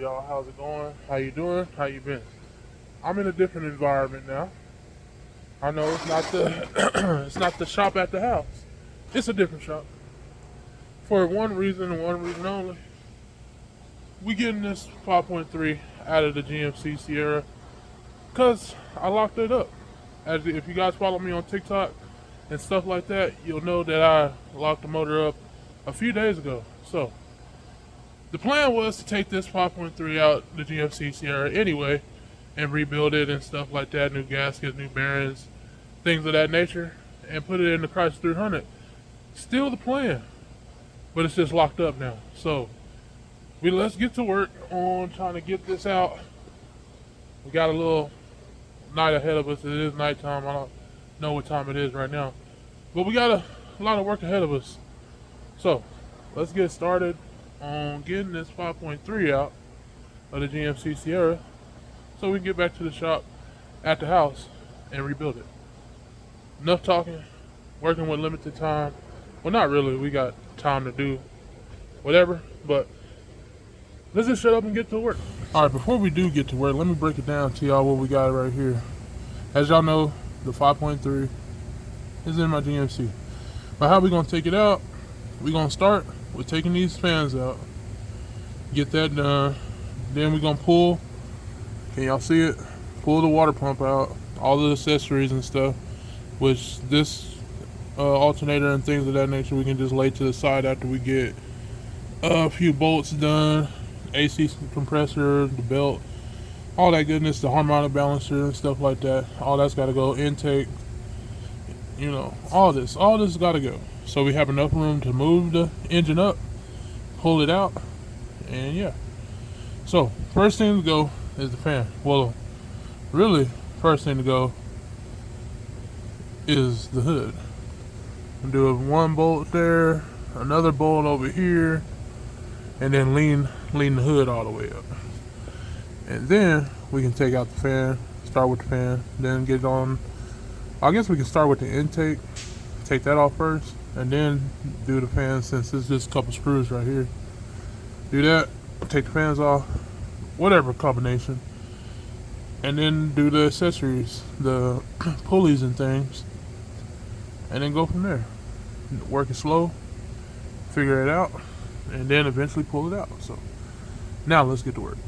y'all? How's it going? How you doing? How you been? I'm in a different environment now. I know it's not the it's not the shop at the house. It's a different shop. For one reason and one reason only. We getting this 5.3 out of the GMC Sierra because I locked it up. As if you guys follow me on TikTok and stuff like that, you'll know that I locked the motor up a few days ago. So the plan was to take this 5.3 out the GMC Sierra anyway and rebuild it and stuff like that, new gaskets, new bearings, things of that nature, and put it in the Chrysler 300. Still the plan, but it's just locked up now. So let's get to work on trying to get this out. We got a little night ahead of us. It is nighttime. I don't know what time it is right now, but we got a lot of work ahead of us. So let's get started on getting this 5.3 out of the GMC Sierra so we can get back to the shop at the house and rebuild it. Enough talking, working with limited time. Well, not really, we got time to do whatever, but let's just shut up and get to work. All right, before we do get to work, let me break it down to y'all what we got right here. As y'all know, the 5.3 is in my GMC. But how we gonna take it out? We gonna start with taking these fans out, get that done. Then we're gonna pull, can y'all see it? Pull the water pump out, all the accessories and stuff, which this alternator and things of that nature we can just lay to the side after we get a few bolts done, AC compressor, the belt, all that goodness, the harmonic balancer and stuff like that. All that's got to go. Intake, you know, all this got to go. So we have enough room to move the engine up, pull it out, and yeah. So first thing to go is the fan. Well, really, first thing to go is the hood. I'll do one bolt there, another bolt over here, and then lean the hood all the way up. And then we can take out the fan, start with the fan, then get on. I guess we can start with the intake, take that off first, and then do the fan, since it's just a couple screws right here. Do that, take the fans off, whatever combination, and then do the accessories, the pulleys and things, and then go from there. Work it slow, figure it out, and then eventually pull it out. So now let's get to work.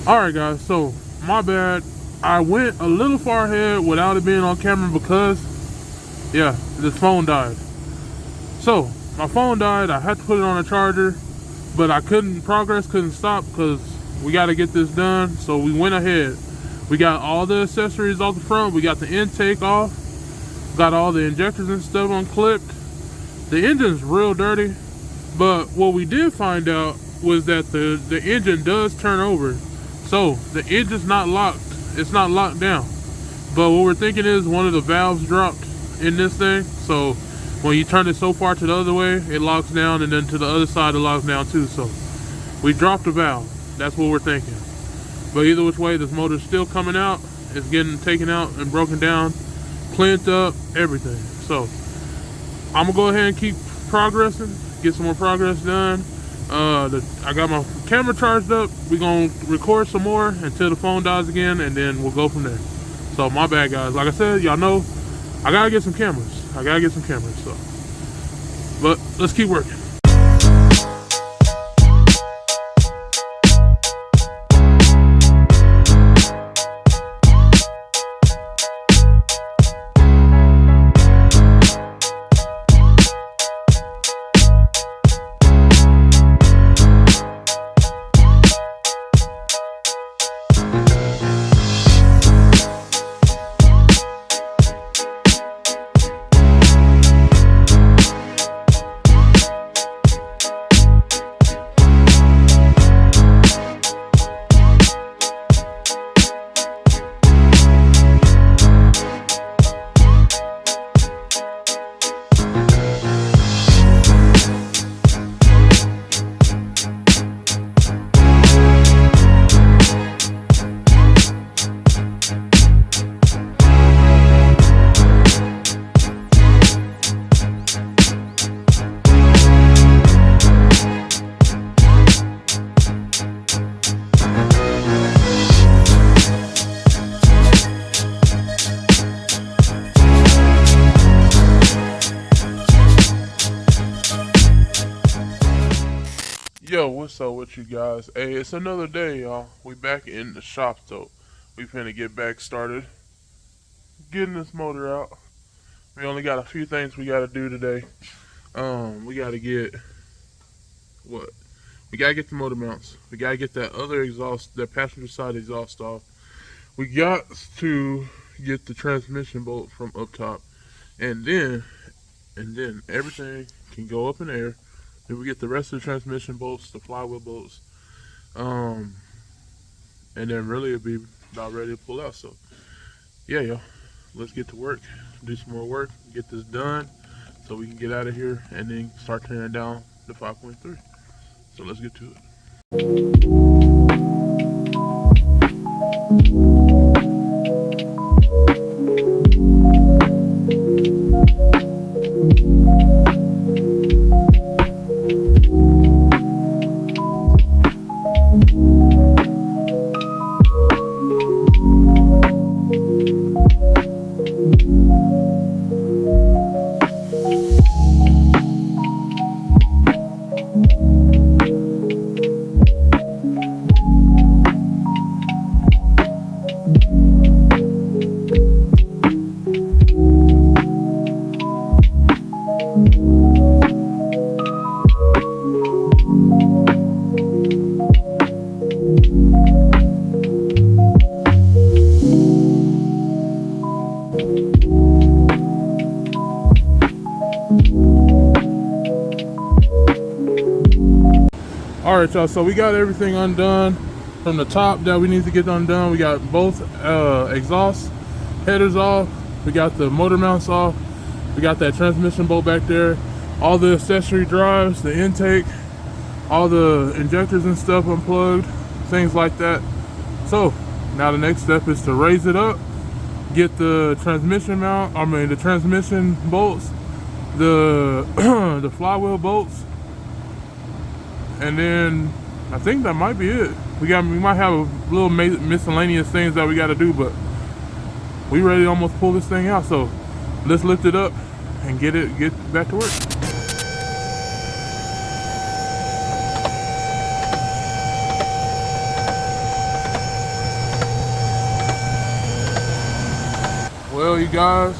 Alright guys, so my bad. I went a little far ahead without it being on camera because, yeah, this phone died. So, my phone died, I had to put it on a charger, but I couldn't stop because we got to get this done. So we went ahead. We got all the accessories off the front, we got the intake off, got all the injectors and stuff unclipped. The engine's real dirty, but what we did find out was that the engine does turn over. So the engine's not locked, it's not locked down. But what we're thinking is one of the valves dropped in this thing. So when you turn it so far to the other way, it locks down, and then to the other side it locks down too. So we dropped a valve, that's what we're thinking. But either which way, this motor's still coming out. It's getting taken out and broken down, cleaned up, everything. So I'm gonna go ahead and keep progressing, get some more progress done. I got my camera charged up. We're gonna record some more until the phone dies again, and then we'll go from there. So my bad guys, like I said, y'all know I gotta get some cameras. So but let's keep working. Yo, what's up with you guys? Hey, it's another day, y'all. We back in the shop, though. We finna get back started getting this motor out. We only got a few things we gotta do today. We gotta get what? We gotta get the motor mounts. We gotta get that other exhaust, that passenger side exhaust off. We got to get the transmission bolt from up top, and then everything can go up in the air. Then we get the rest of the transmission bolts, the flywheel bolts, and then really it'll be about ready to pull out. So yeah, y'all, let's get to work, do some more work, get this done so we can get out of here and then start tearing down the 5.3. So let's get to it. Alright y'all, so we got everything undone from the top that we need to get undone. We got both exhaust headers off, we got the motor mounts off, we got that transmission bolt back there, all the accessory drives, the intake, all the injectors and stuff unplugged, things like that. So now the next step is to raise it up, get the transmission mount, the transmission bolts, the the flywheel bolts, and then I think that might be it. We might have a little miscellaneous things that we got to do, but we ready to almost pull this thing out. So let's lift it up and get back to work. Well, you guys,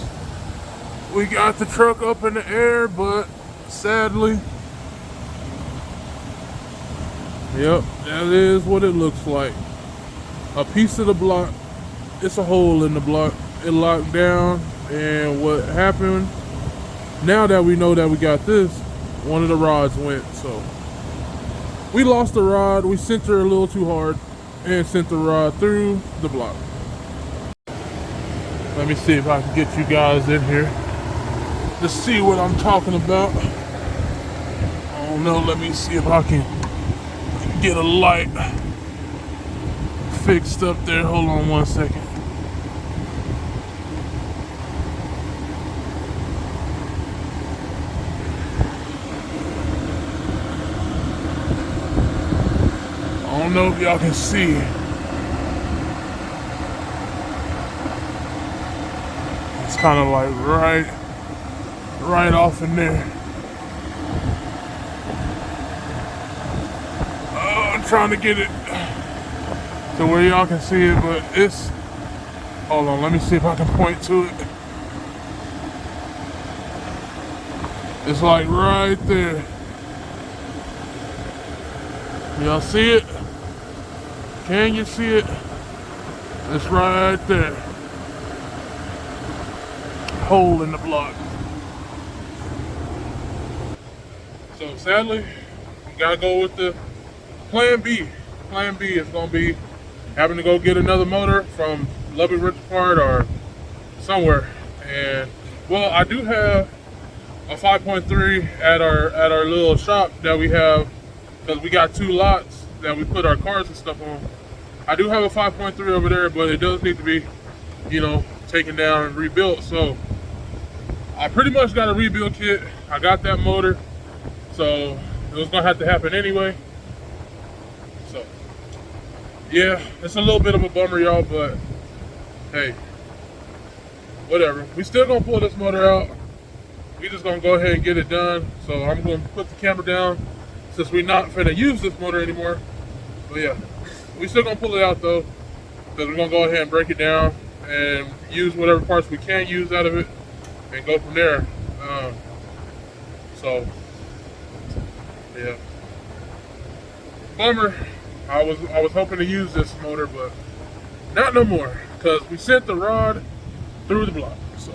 we got the truck up in the air, but sadly, yep, that is what it looks like. A piece of the block, it's a hole in the block. It locked down, and what happened, now that we know that we got this, one of the rods went, so we lost the rod. We sent her a little too hard and sent the rod through the block. Let me see if I can get you guys in here to see what I'm talking about. I don't know, let me see if I can get a light fixed up there. Hold on one second. I don't know if y'all can see. It's kind of like right off in there. Oh, I'm trying to get it to where y'all can see it, but it's, hold on, let me see if I can point to it. It's like right there. Y'all see it? Can you see it? It's right there. Hole in the block. So sadly, we gotta go with the plan B. Plan B is gonna be having to go get another motor from Lubbock Rental Part or somewhere. And well, I do have a 5.3 at our little shop that we have, because we got 2 lots that we put our cars and stuff on. I do have a 5.3 over there, but it does need to be, you know, taken down and rebuilt. So I pretty much got a rebuild kit. I got that motor, so it was gonna have to happen anyway. So yeah, it's a little bit of a bummer, y'all, but hey, whatever. We still gonna pull this motor out. We just gonna go ahead and get it done. So I'm gonna put the camera down since we're not finna use this motor anymore. But yeah, we still gonna pull it out though, because we're gonna go ahead and break it down and use whatever parts we can use out of it and go from there. So yeah, bummer. I was hoping to use this motor, but not no more, because we sent the rod through the block. So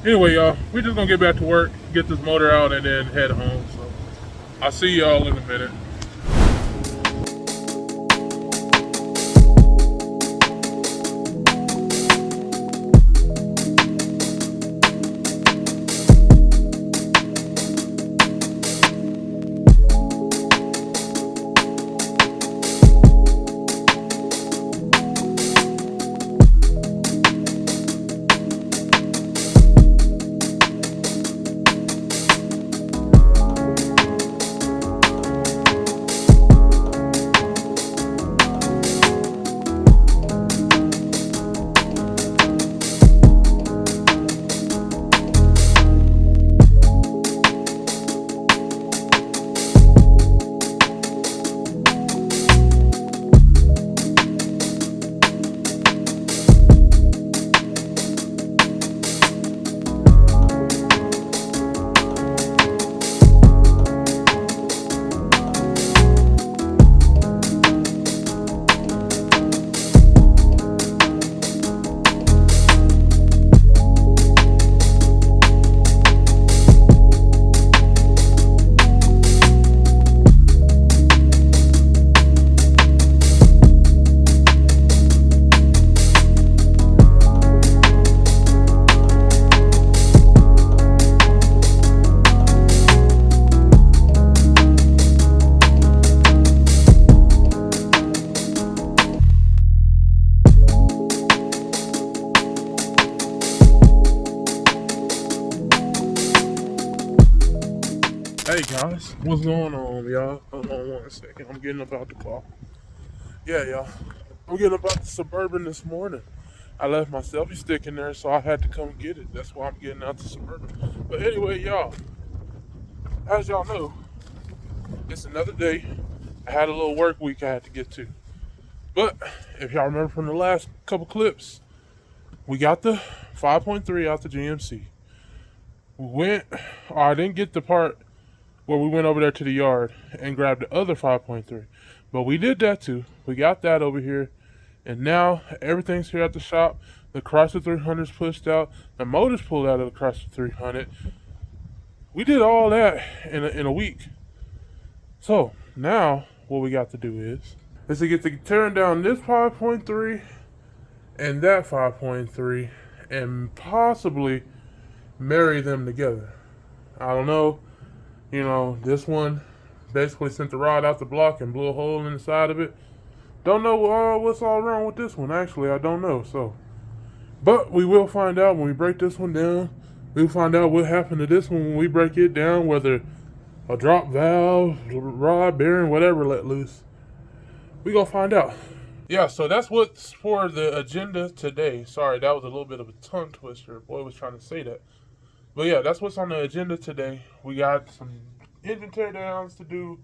anyway, y'all, we just gonna get back to work, get this motor out, and then head home. So I'll see y'all in a minute. Hey guys, what's going on, y'all? Hold on one second. I'm getting about the call. Yeah, y'all. I'm getting about the Suburban this morning. I left my selfie stick in there, so I had to come get it. That's why I'm getting out the Suburban. But anyway, y'all, as y'all know, it's another day. I had a little work week I had to get to. But if y'all remember from the last couple clips, we got the 5.3 out the GMC. I didn't get the part where we went over there to the yard and grabbed the other 5.3. But we did that too. We got that over here. And now everything's here at the shop. The Chrysler 300's pushed out. The motor's pulled out of the Chrysler 300. We did all that in a week. So now what we got to do is to get to tearing down this 5.3 and that 5.3 and possibly marry them together. I don't know. You know, this one basically sent the rod out the block and blew a hole in the side of it. Don't know what's all wrong with this one. Actually, I don't know. But we will find out when we break this one down. We'll find out what happened to this one when we break it down, whether a drop valve, rod, bearing, whatever let loose. We gonna find out. Yeah, so that's what's for the agenda today. Sorry, that was a little bit of a tongue twister. Boy was trying to say that. But yeah, that's what's on the agenda today. We got some engine tear downs to do.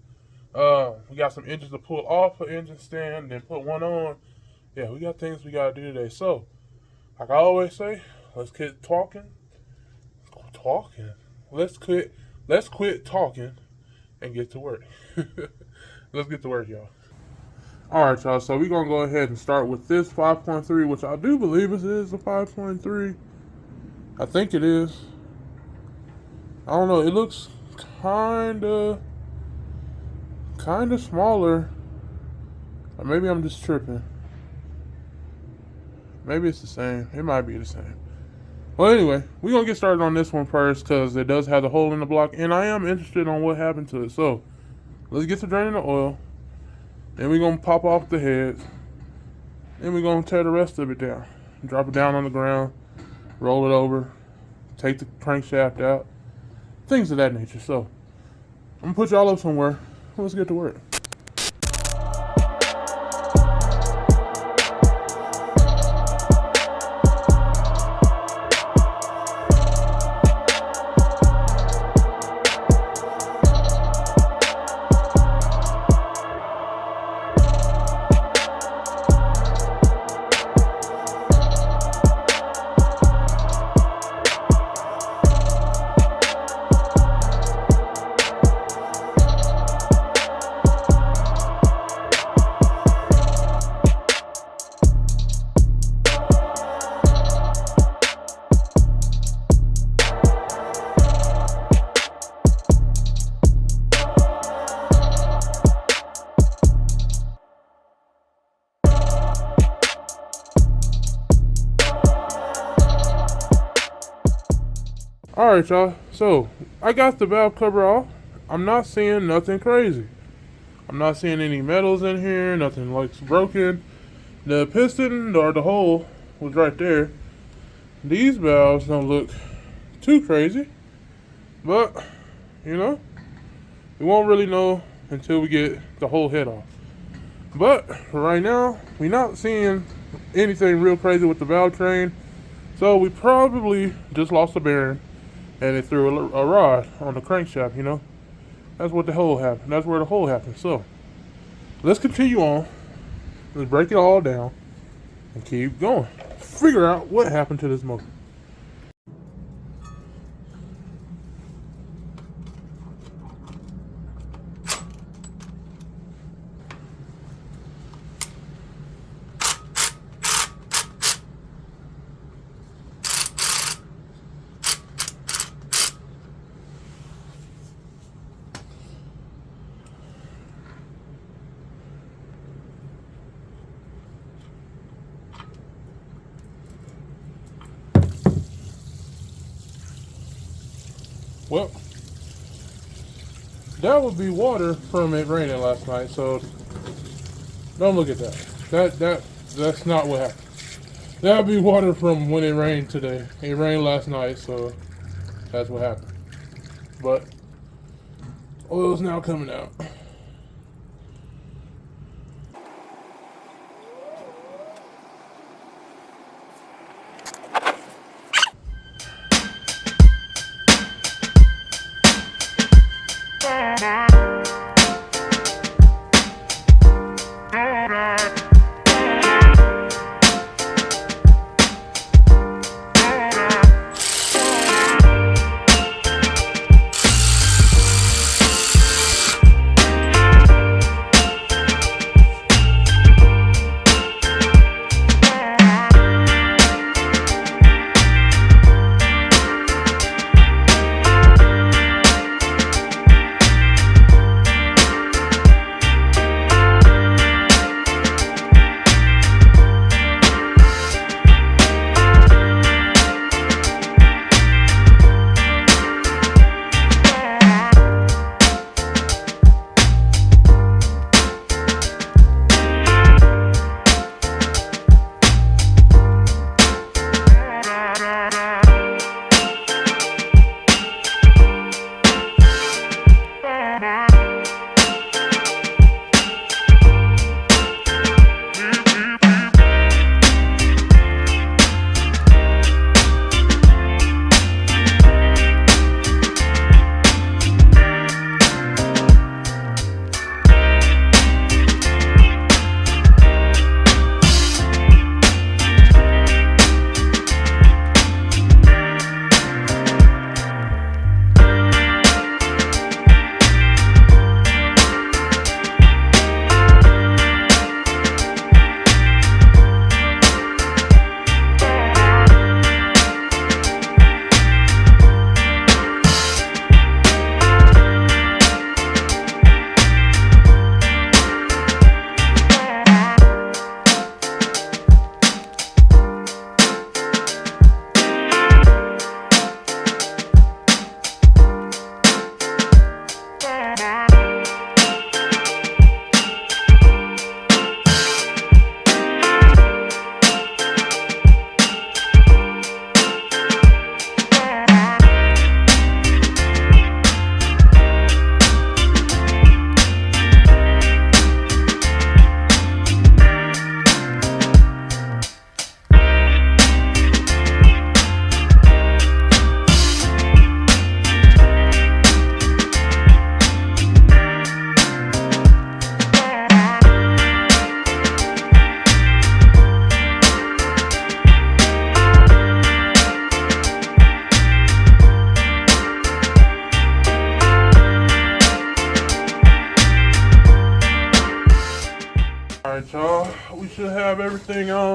We got some engines to pull off an engine stand and put one on. Yeah, we got things we gotta do today. So, like I always say, let's quit talking. Let's quit talking and get to work. Let's get to work, y'all. Alright, y'all, so we're gonna go ahead and start with this 5.3, which I do believe it is a 5.3. I think it is. I don't know, it looks kinda smaller. Or maybe I'm just tripping. Maybe it's the same. It might be the same. Well, anyway, we're going to get started on this one first because it does have the hole in the block, and I am interested on what happened to it. So, let's get to draining the oil. Then we're going to pop off the heads. Then we're going to tear the rest of it down. Drop it down on the ground. Roll it over. Take the crankshaft out. Things of that nature. So, I'm going to put y'all up somewhere. Let's get to work. Alright, y'all, so I got the valve cover off. I'm not seeing nothing crazy. I'm not seeing any metals in here, nothing looks broken. The piston or the hole was right there. These valves don't look too crazy, but you know, we won't really know until we get the whole head off. But for right now, we're not seeing anything real crazy with the valve train, so we probably just lost a bearing and it threw a rod on the crankshaft, you know. That's what the hole happened. That's where the hole happened. So let's continue on. Let's break it all down and keep going. Figure out what happened to this motor. Well, that would be water from it raining last night, so don't look at that. That's not what happened. That would be water from when it rained today. It rained last night, so that's what happened. But oil's now coming out.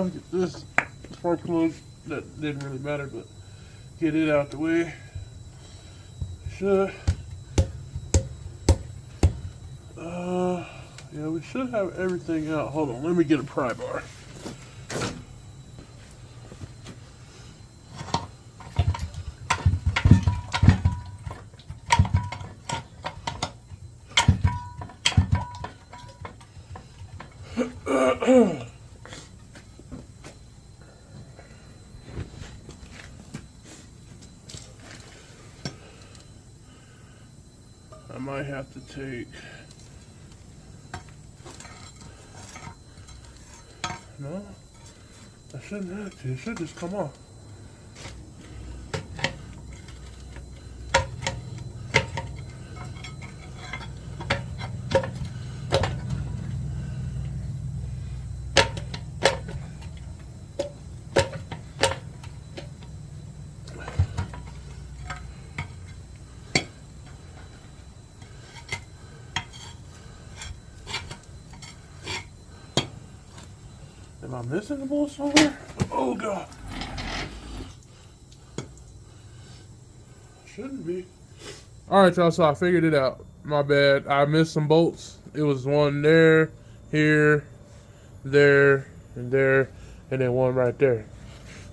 now. Get this spark plug that didn't really matter, but get it out the way. Should. Yeah, we should have everything out. Hold on, let me get a pry bar. I might have to take, no, I shouldn't have to, it should just come off. Am I missing the bolt somewhere? Oh God. Shouldn't be. Alright y'all, so I figured it out. My bad. I missed some bolts. It was one there, here, there, and then one right there.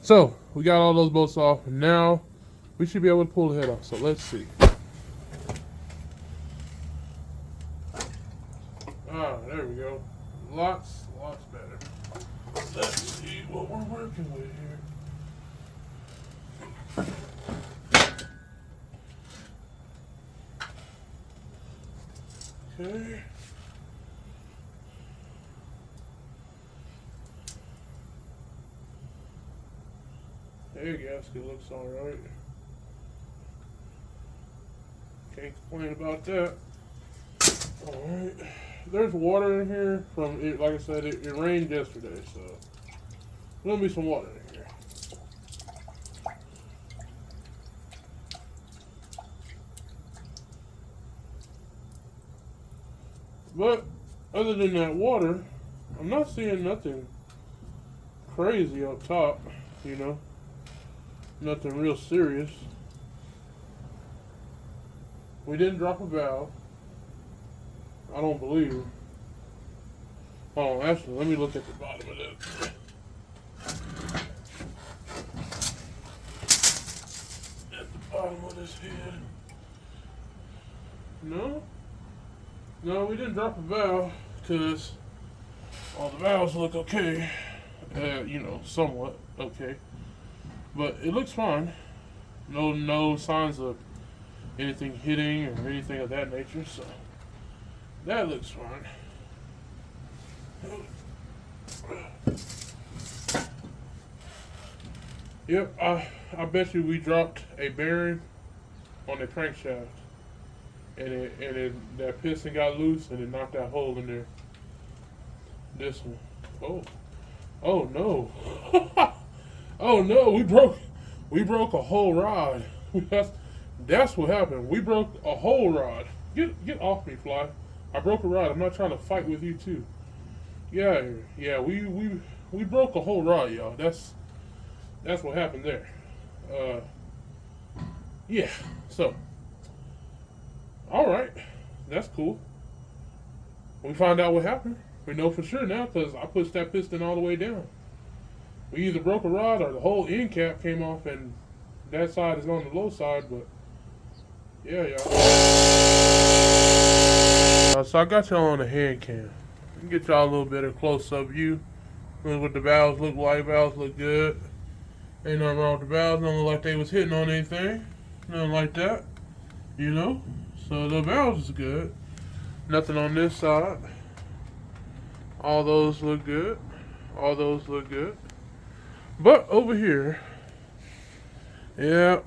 So, we got all those bolts off. And now, we should be able to pull the head off. So, let's see. Ah, there we go. Lots better. Let's see what we're working with here. Okay. Air gasket looks alright. Can't complain about that. Alright. There's water in here from it. Like I said, it rained yesterday, so there's gonna be some water in here. But other than that water, I'm not seeing nothing crazy up top, you know. Nothing real serious. We didn't drop a valve. I don't believe. Oh, actually, let me look at the bottom of this. At the bottom of this head. No, we didn't drop a valve because all the valves look okay. You know, somewhat okay. But it looks fine. No signs of anything hitting or anything of that nature, so that looks fine. Yep, I bet you we dropped a bearing on the crankshaft, and that piston got loose and it knocked that hole in there. This one. Oh no. Oh no, we broke a whole rod. That's what happened. We broke a whole rod. Get off me, fly. I broke a rod. I'm not trying to fight with you too. Yeah, we broke a whole rod, y'all. That's what happened there. Yeah, so alright. That's cool. We found out what happened. We know for sure now because I pushed that piston all the way down. We either broke a rod or the whole end cap came off and that side is on the low side, but yeah, y'all. So I got y'all on the hand cam. Get y'all a little bit of close-up view. Look what the valves look like. Valves look good. Ain't nothing wrong with the valves. Don't look like they was hitting on anything. Nothing like that. You know? So the valves is good. Nothing on this side. All those look good. All those look good. But over here, yeah,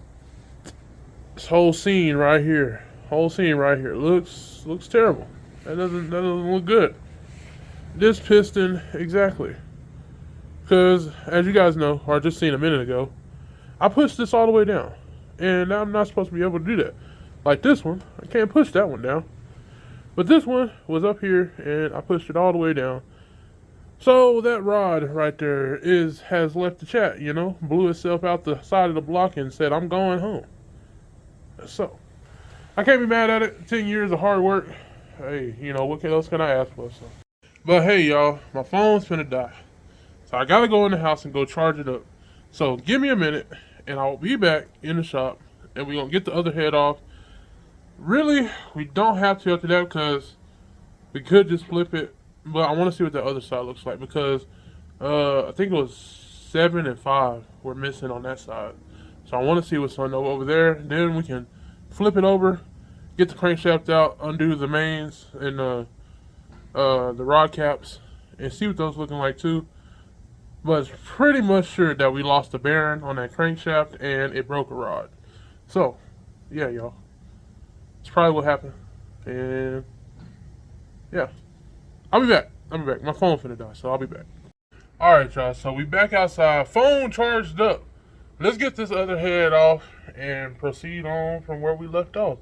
this whole scene right here, looks terrible. That doesn't look good. This piston, exactly. Because as you guys know, or just seen a minute ago, I pushed this all the way down, and I'm not supposed to be able to do that. Like this one, I can't push that one down. But this one was up here, and I pushed it all the way down. So that rod right there has left the chat, blew itself out the side of the block and said, I'm going home. So, I can't be mad at it. 10 years of hard work. Hey, what else can I ask for? So. But hey, y'all, my phone's finna die. So I gotta go in the house and go charge it up. So give me a minute and I'll be back in the shop and we're gonna get the other head off. Really, we don't have to after that because we could just flip it. But I want to see what the other side looks like because I think it was 7 and 5 were missing on that side. So I want to see what's on over there. Then we can flip it over, get the crankshaft out, undo the mains and the rod caps, and see what those looking like too. But it's pretty much sure that we lost the bearing on that crankshaft and it broke a rod. So, yeah, y'all. It's probably what happened. And, yeah. I'll be back. My phone's finna die, so I'll be back. Alright, y'all. So, we back outside. Phone charged up. Let's get this other head off and proceed on from where we left off.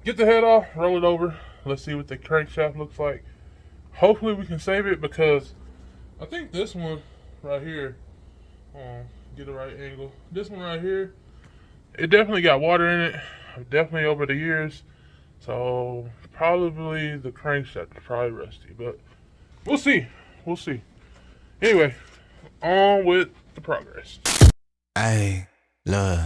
Get the head off, roll it over. Let's see what the crankshaft looks like. Hopefully we can save it because I think this one right here, get the right angle. This one right here, it definitely got water in it. Definitely over the years. So probably the crankshaft is probably rusty, but we'll see. Anyway, on with the progress. Hey, look,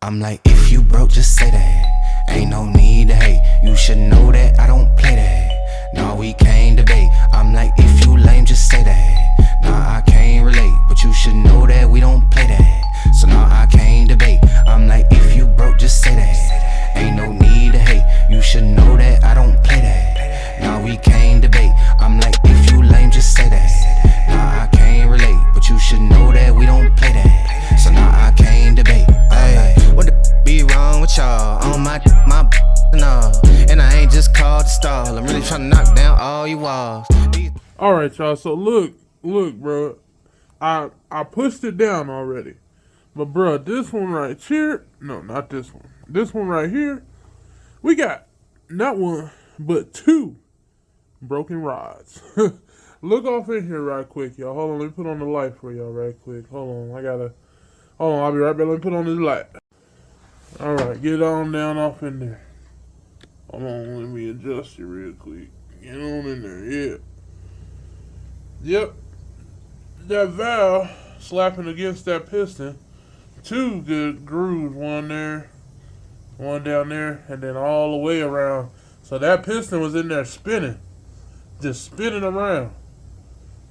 I'm like, if you broke, just say that. Ain't no need to hate. You should know that I don't play that. No, we can't debate. I'm like, if you lame, just say that. Nah, I can't relate, but you should know that we don't play that. So nah, I can't debate. I'm like, if you broke, just say that. Ain't no need to hate. You should know that I don't play that. Nah, we can't debate. I'm like, if you lame, just say that. Nah, I can't relate, but you should know that we don't play that. So nah, I can't debate. Ay, what the be wrong with y'all? On my no, and I ain't just called to stall. I'm really trying to knock down all you walls. Alright, y'all, so look, bro. I pushed it down already. But, bro, this one right here, no, not this one. This one right here, we got not one, but 2 broken rods. Look off in here right quick, y'all. Hold on, let me put on the light for y'all right quick. Hold on, I'll be right back. Let me put on this light. Alright, get on down off in there. Hold on, let me adjust you real quick. Get on in there, yeah. Yep. That valve slapping against that piston. 2 good grooves, one there, one down there, and then all the way around. So that piston was in there spinning. Just spinning around.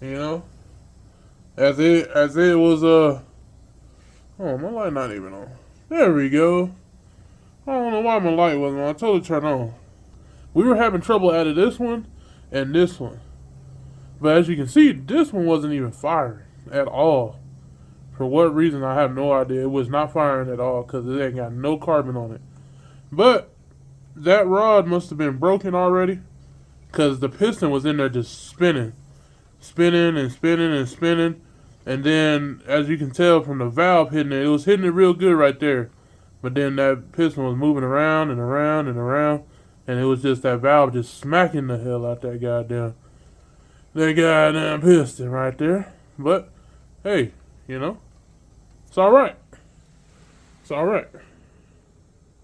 As it was oh, my light not even on. There we go. I don't know why my light wasn't on. I told it to turn on. We were having trouble out of this one and this one. But as you can see, this one wasn't even firing at all. For what reason, I have no idea. It was not firing at all because it ain't got no carbon on it. But that rod must have been broken already because the piston was in there just spinning. Spinning and spinning and spinning. And then, as you can tell from the valve hitting it, it was hitting it real good right there. But then that piston was moving around and around and around. And it was just that valve just smacking the hell out that goddamn piston right there. But, hey, it's alright. It's alright.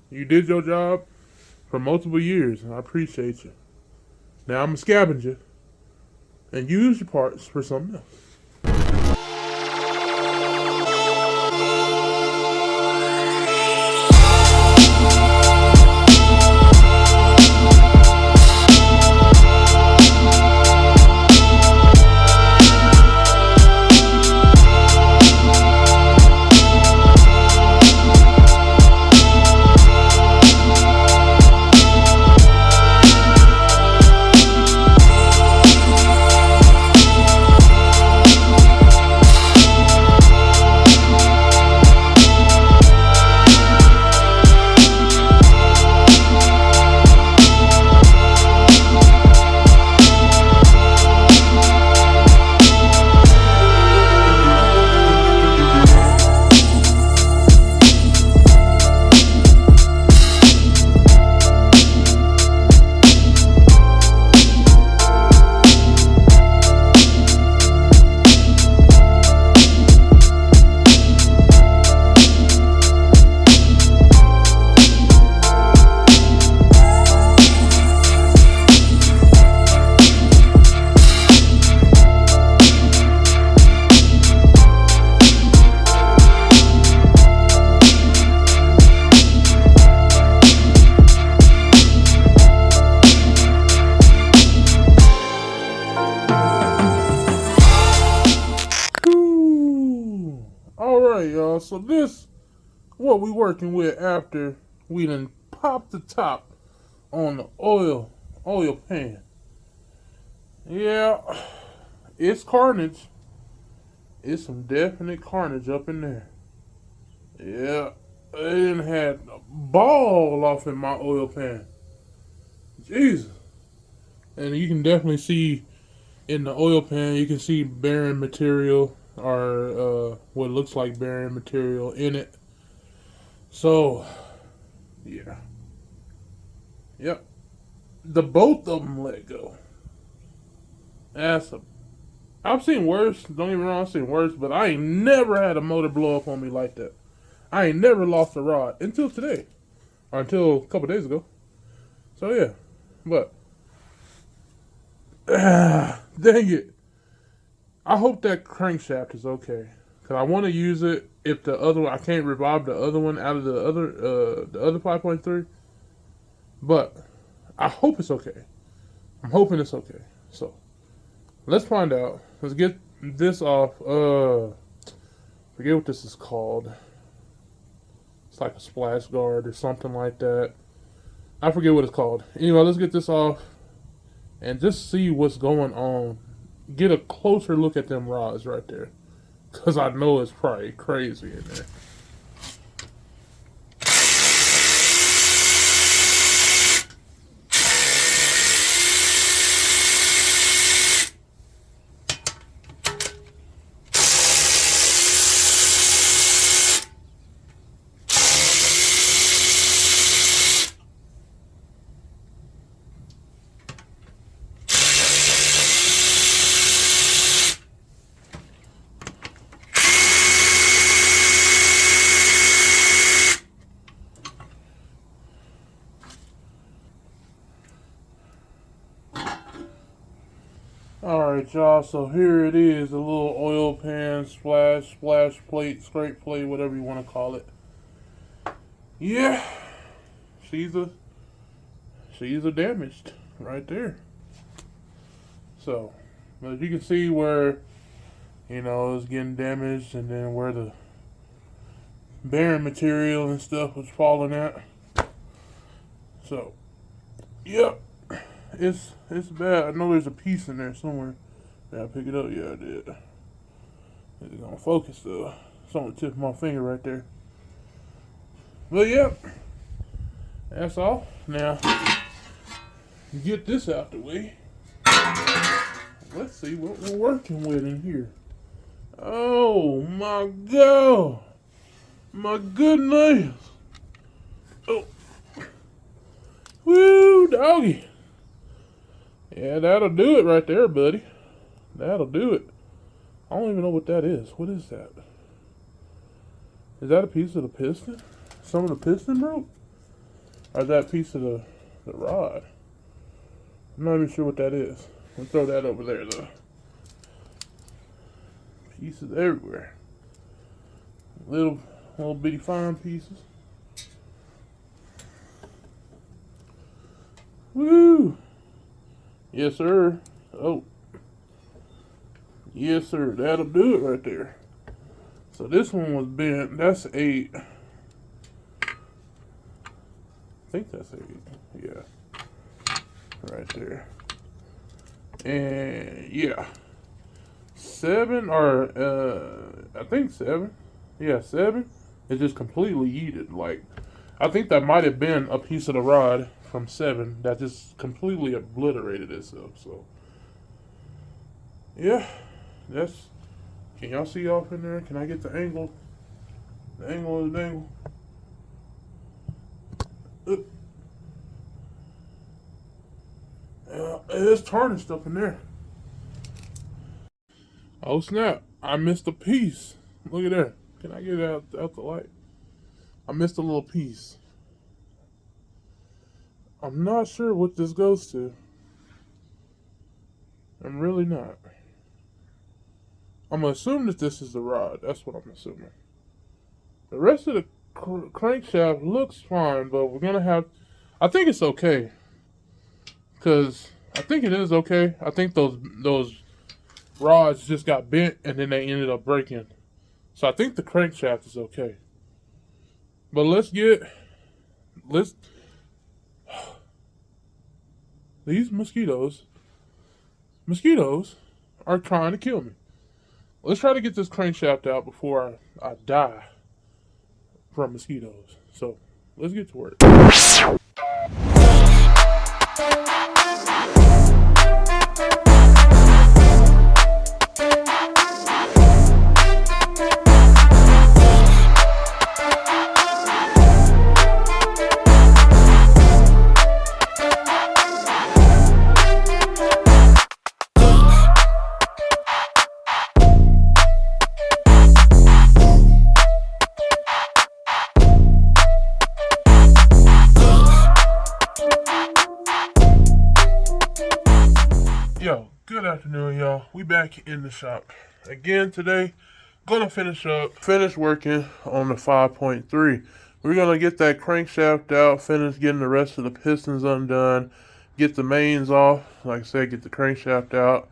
You did your job for multiple years, and I appreciate you. Now I'm a scavenger and use your parts for something else. So this, what we working with after we done popped the top on the oil pan. Yeah, it's carnage. It's some definite carnage up in there. Yeah, it done had a ball off in my oil pan. Jesus. And you can definitely see in the oil pan, you can see bearing material or what looks like bearing material in it. So, yeah. Yep. The both of them let go. I've seen worse. Don't get me wrong, I've seen worse, but I ain't never had a motor blow up on me like that. I ain't never lost a rod until today, or until a couple days ago. So yeah, but dang it. I hope that crankshaft is okay, cause I want to use it. If the other one, I can't revive the other one out of the other 5.3, but I hope it's okay. I'm hoping it's okay. So let's find out. Let's get this off. Forget what this is called. It's like a splash guard or something like that. I forget what it's called. Anyway, let's get this off and just see what's going on. Get a closer look at them rods right there, because I know it's probably crazy in there. Alright, y'all, so here it is, a little oil pan, splash plate, scrape plate, whatever you want to call it. Yeah, she's a damaged right there. So, but you can see where, it's getting damaged, and then where the bearing material and stuff was falling at. So, yep. It's bad. I know there's a piece in there somewhere. Did I pick it up? Yeah, I did. It's gonna focus though. It's on the tip of my finger right there. But yep, that's all. Now, get this out the way. Let's see what we're working with in here. Oh my God, my goodness. Oh, woo, doggy. Yeah, that'll do it right there, buddy. That'll do it. I don't even know what that is. What is that? Is that a piece of the piston? Some of the piston broke? Or is that a piece of the rod? I'm not even sure what that is. We'll throw that over there, though. Pieces everywhere. Little bitty fine pieces. Woo! Yes, sir. Oh. Yes, sir. That'll do it right there. So this one was bent. That's 8. I think that's 8. Yeah. Right there. And yeah. 7 or I think 7. Yeah, 7. It's just completely yeeted. Like, I think that might have been a piece of the rod from 7 that just completely obliterated itself. So yeah, that's. Can y'all see off in there? Can I get the angle? The angle of the dangle. It's tarnished up in there. Oh snap! I missed a piece. Look at that. Can I get it out the light? I missed a little piece. I'm not sure what this goes to. I'm really not. I'm gonna assume that this is the rod. That's what I'm assuming. The rest of the crankshaft looks fine, but we're gonna have. I think it's okay, cause I think it is okay. I think those rods just got bent and then they ended up breaking. So I think the crankshaft is okay. But these mosquitoes are trying to kill me. Let's try to get this crankshaft out before I die from mosquitoes. So let's get to work. Yo, good afternoon, y'all. We back in the shop again today. Gonna finish working on the 5.3. We're gonna get that crankshaft out, finish getting the rest of the pistons undone, get the mains off, like I said, get the crankshaft out.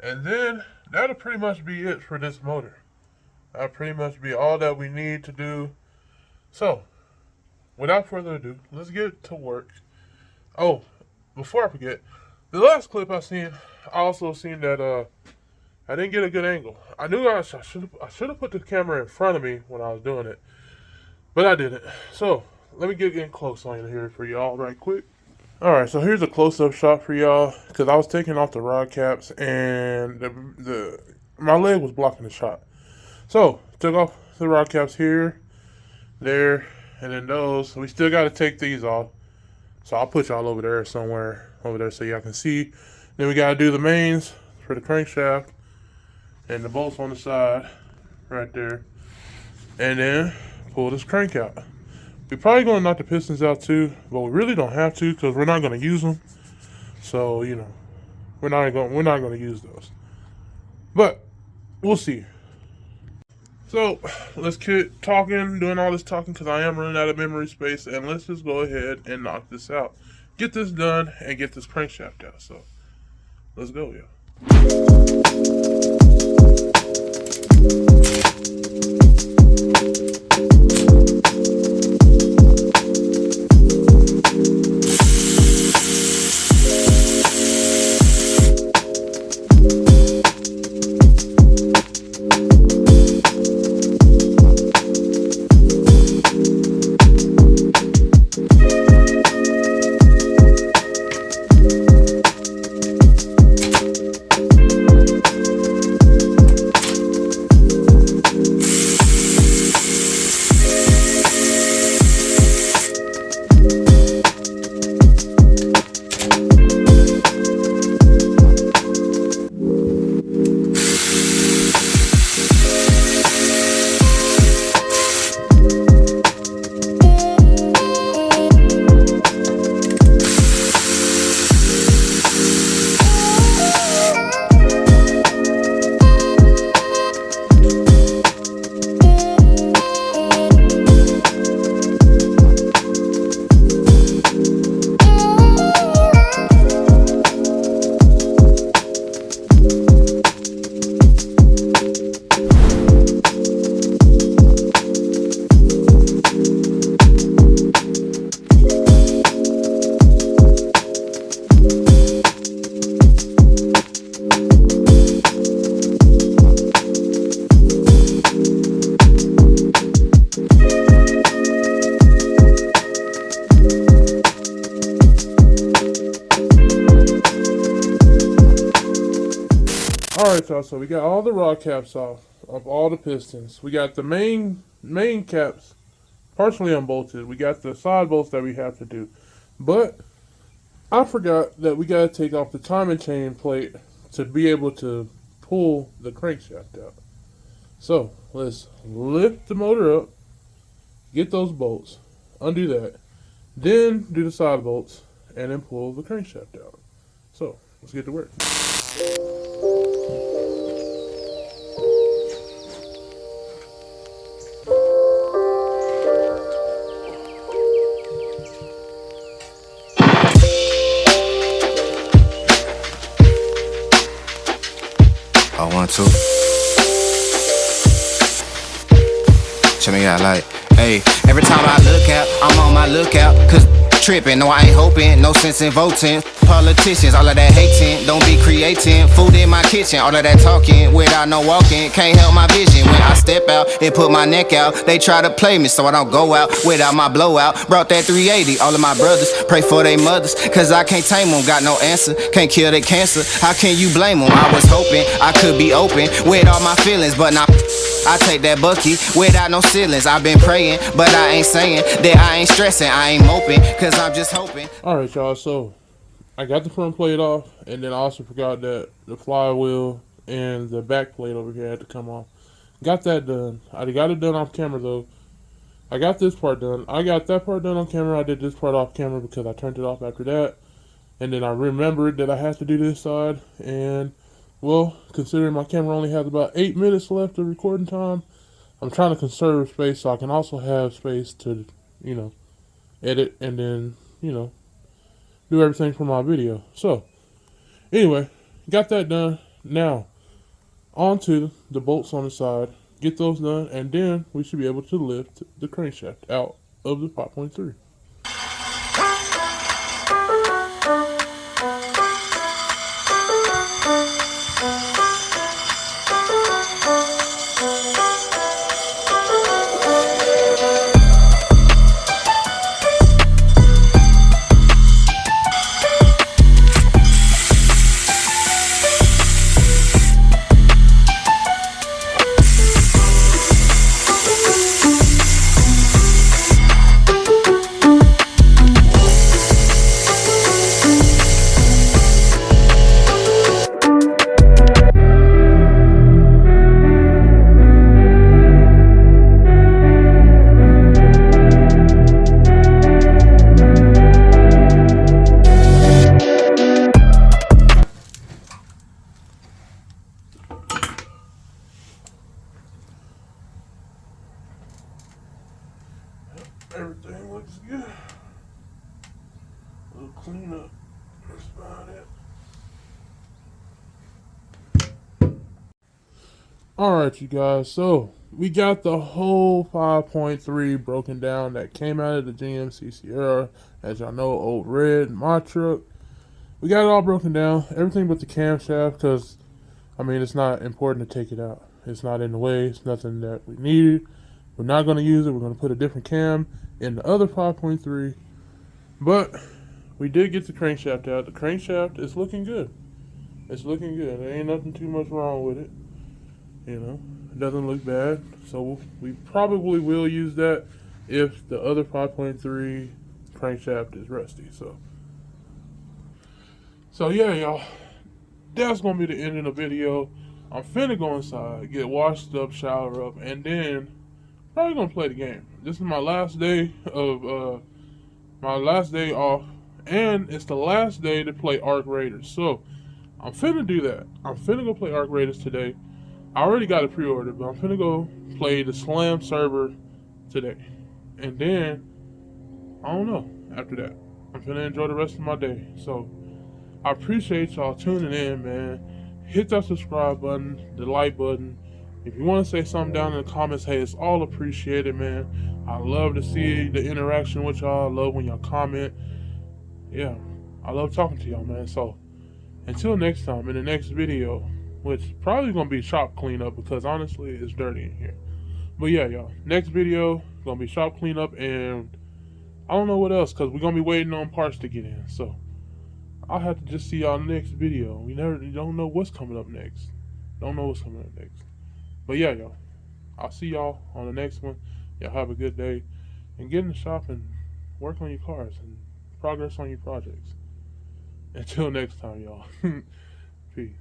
And then that'll pretty much be it for this motor. That'll pretty much be all that we need to do. So, without further ado, let's get to work. Oh, before I forget, the last clip I also seen that I didn't get a good angle. I knew I should have put the camera in front of me when I was doing it, but I didn't. So let me get in close on here for y'all right quick. All right, so here's a close-up shot for y'all because I was taking off the rod caps and my leg was blocking the shot. So took off the rod caps here, there, and then those. We still got to take these off. So I'll put y'all over there somewhere so y'all can see. Then we got to do the mains for the crankshaft and the bolts on the side right there. And then pull this crank out. We're probably going to knock the pistons out too, but we really don't have to because we're not going to use them. So, you know, we're not going to use those. But we'll see. So let's keep doing all this talking because I am running out of memory space, and let's just go ahead and knock this out. Get this done and get this crankshaft out. So let's go, yo. Alright, y'all, so we got all the rod caps off of all the pistons. We got the main caps partially unbolted. We got the side bolts that we have to do. But I forgot that we got to take off the timing chain plate to be able to pull the crankshaft out. So let's lift the motor up, get those bolts, undo that, then do the side bolts, and then pull the crankshaft out. So let's get to work. I want to. Hey, every time I look out, I'm on my lookout. Cause tripping, no I ain't hoping, no sense in voting. Politicians, all of that hating, don't be creating. Food in my kitchen, all of that talking without no walking. Can't help my vision when I step out and put my neck out. They try to play me so I don't go out without my blowout. Brought that 380, all of my brothers pray for their mothers. Cause I can't tame them, got no answer. Can't kill their cancer, how can you blame them? I was hoping I could be open with all my feelings, but not. I take that bucket without no ceilings. I've been praying, but I ain't saying that I ain't stressing. I ain't moping, cause I'm just hoping. Alright, y'all, so I got the front plate off, and then I also forgot that the flywheel and the back plate over here had to come off. Got that done. I got it done off camera though. I got this part done. I got that part done on camera. I did this part off camera because I turned it off after that. And then I remembered that I had to do this side. And, well, considering my camera only has about 8 minutes left of recording time, I'm trying to conserve space so I can also have space to, you know, edit and then, you know, do everything for my video. So, anyway, got that done. Now, onto the bolts on the side. Get those done, and then we should be able to lift the crankshaft out of the 5.3. Everything looks good. A little cleanup. That's about it. Alright, you guys. So, we got the whole 5.3 broken down that came out of the GMC Sierra. As y'all know, old red, my truck. We got it all broken down. Everything but the camshaft, because, I mean, it's not important to take it out. It's not in the way. It's nothing that we needed. We're not going to use it. We're going to put a different cam in the other 5.3. But we did get the crankshaft out. The crankshaft is looking good. It's looking good. There ain't nothing too much wrong with it. You know, it doesn't look bad. So we probably will use that if the other 5.3 crankshaft is rusty. So yeah, y'all. That's going to be the end of the video. I'm finna go inside, get washed up, shower up, and then probably gonna play the game. This is my last day of off, and it's the last day to play Arc Raiders. So I'm finna do that. I'm finna go play Arc Raiders today. I already got it pre-ordered, but I'm finna go play the Slam server today. And then I don't know, after that, I'm finna enjoy the rest of my day. So I appreciate y'all tuning in, man. Hit that subscribe button, the like button. If you want to say something down in the comments, hey, it's all appreciated, man. I love to see the interaction with y'all. I love when y'all comment. Yeah, I love talking to y'all, man. So, until next time, in the next video, which probably going to be shop cleanup because, honestly, it's dirty in here. But, yeah, y'all, next video going to be shop cleanup, and I don't know what else because we're going to be waiting on parts to get in. So, I'll have to just see y'all next video. You don't know what's coming up next. Don't know what's coming up next. But yeah, y'all. I'll see y'all on the next one. Y'all have a good day. And get in the shop and work on your cars and progress on your projects. Until next time, y'all. Peace.